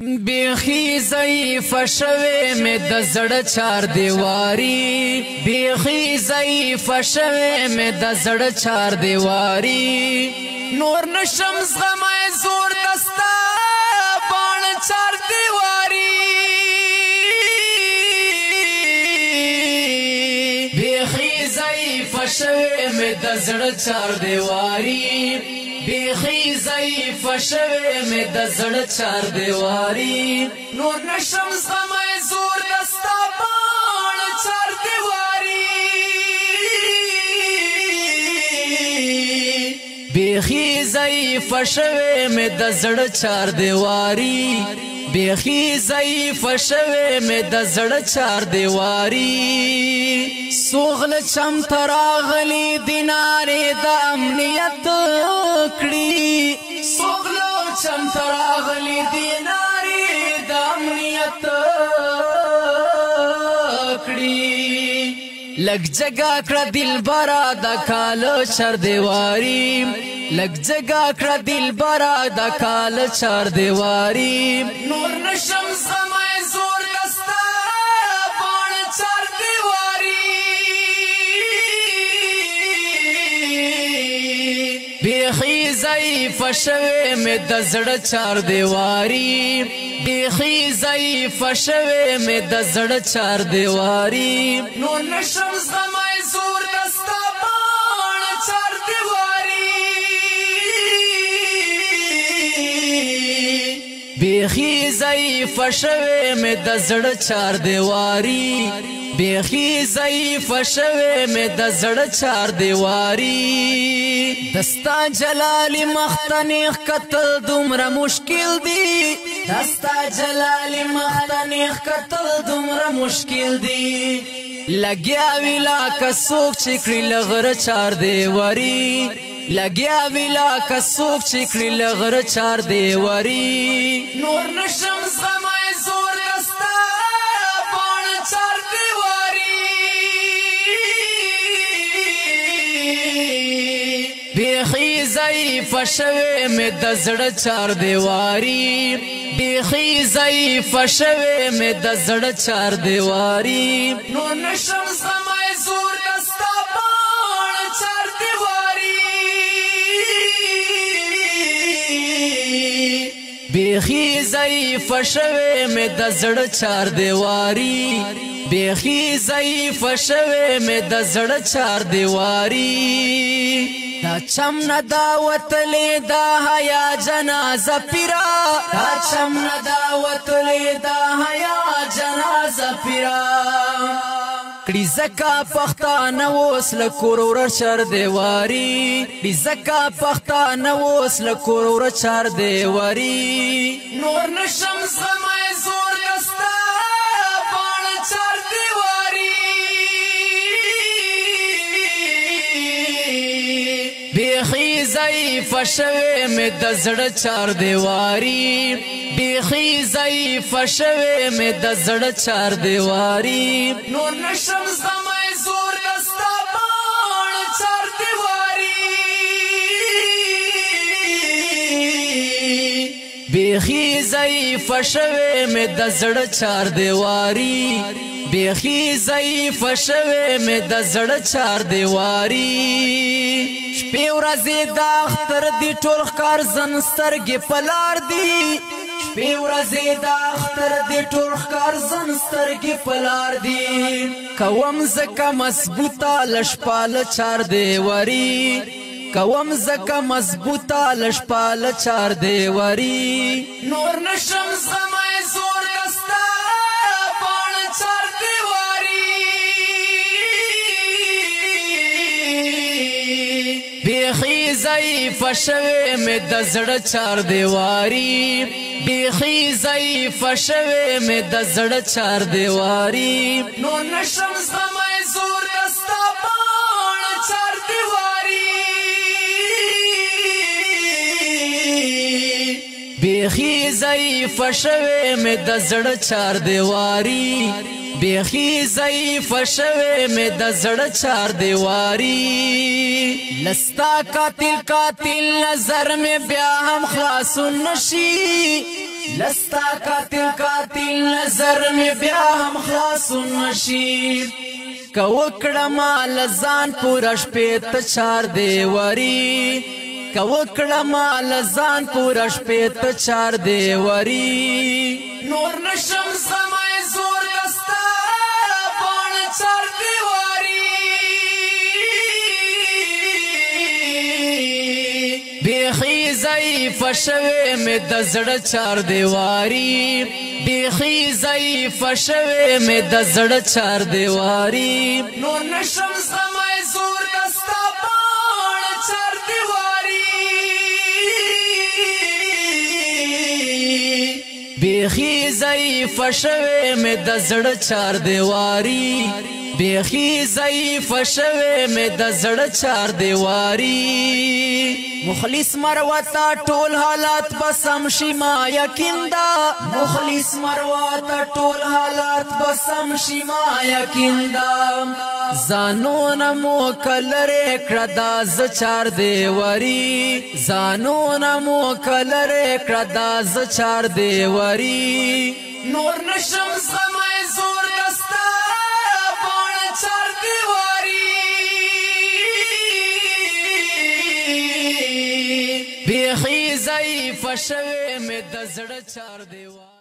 بیخی ضعیف شوی می د زړه چار دیواری بیخی ضعیف شوی می د زړه چار دیواری نور نشم زغمای زور دستا بان چار دیواری بیخی ضعیف شوی می د زړه چار دیواری بیخی ضعیف شوی می د زړه چار دیواری نور نشم زغمای زور دستا بان چار دیواری بیخی ضعیف شوی می د زړه چار دیواری بیخی ضعیف شوی می د زړه چار دیواری سوغل چم تراغلی دیناری د امنیت کړي سوغل چم تراغلی دیناری د امنیت کړي لګ جگا کړه دلبرا د کال چار دیواری لگ جگا کړه دلبرا د کال چار دیواری نور نشم زغمای زور دستا بان چار دیواری بیخی ضعیف شوی می د زړه چار دیواری بیخی ضعیف شوی می د زړه چار دیواری نور نشم زغمای زور دستا بان چار دیواری بیخی ضعیف شوی می د زړه چار دیواری بیخی ضعیف شوی می د زړه چار دیواری دستا جلالی مختنیخ قتل دومره مشکل دی دستا جلالی مختنیخ قتل دومره مشکل دی لګیا ویلا کڅوک چکړي لغره چار دیواری لګیا ویلا کڅوک چکړي لغره چار دیواری نور نشم زغمای زور دستا بان چار دیواری بیخی ضعیف شوی می د زړه چار دیواری بیخی ضعیف شوی می د زړه چار دیواری نور نشم زغمای زور دستا بان چار دیواری بیخی ضعیف شوی می د زړه چار دیواری بیخی ضعیف شوی می د زړه چار دیواری دا چم ندا وطلی دا حیا جنازه پیرا دا چم ندا وطلی دا حیا جنازه پیرا کړي زکا پښتانه اوس له کور ور چار دیواری کړي زکا پښتانه اوس له کور ور چار دیواری نور نشم زغمای زور دستا بان چار دیواری بیخی ضعیف شوی می د زړه چار دیواری بیخی ضعیف شوی می د زړه چار دیواری نور نشم زغمای زور دستا بان چار دیواری بیخی ضعیف شوی می د زړه چار دیواری بیخی ضعیف شوی می د زړه چار دیواری شپې ورځې د اختر دی ټول ښکار زن سترګې په لار دي شپې ورځې د اختر دی ټول ښکار زن سترګې په لار دي کوم زکه مضبوطه لشپاله چار دیواری کوم زکه مضبوطه لشپاله چار دیواری نور نشم زغمای زور دستا بان چار دیواری بیخی ضعیف شوی می د زړه چار دیواری بیخی ضعیف شوی می د زړه چار دیواری نور نشم زغمای زور دستا بان چار دیواری بیخی ضعیف شوی می د زړه چار دیواری بیخی ضعیف شوی می د زړه چار دیواری لستا قاتل قاتل نظر می بیا هم خلاص نشي لستا قاتل نظر می بیا هم خلاص نشي کوکړه مال ځان پورش پېت چار دیواری کوکړه مال ځان پورش پېت چار دیواری نور نشم سمای زور دستا پان چار دیواری بیخی ضعیف شوه می د زړه چار دیواری بیخی ضعیف شوه می د زړه چار دیواری نور نشم سمای زور دستا پان چار دیواری بیخی ضعیف شوه می د زړه چار دیواری بیخی ضعیف شوه می د زړه چار دیواری مخلص مروتا ټول حالات بسم شي ما یقین دا مخلص مروتا ټول حالات بسم شي ما یقین دا زانون مو کلره کړه دا ز چار دیواری زانون مو کلره کړه دا ز چار دیواری نور نشم سمای زور دستا پان چار دیواری بیخی ضعیف شوه می د زړه چار دیواری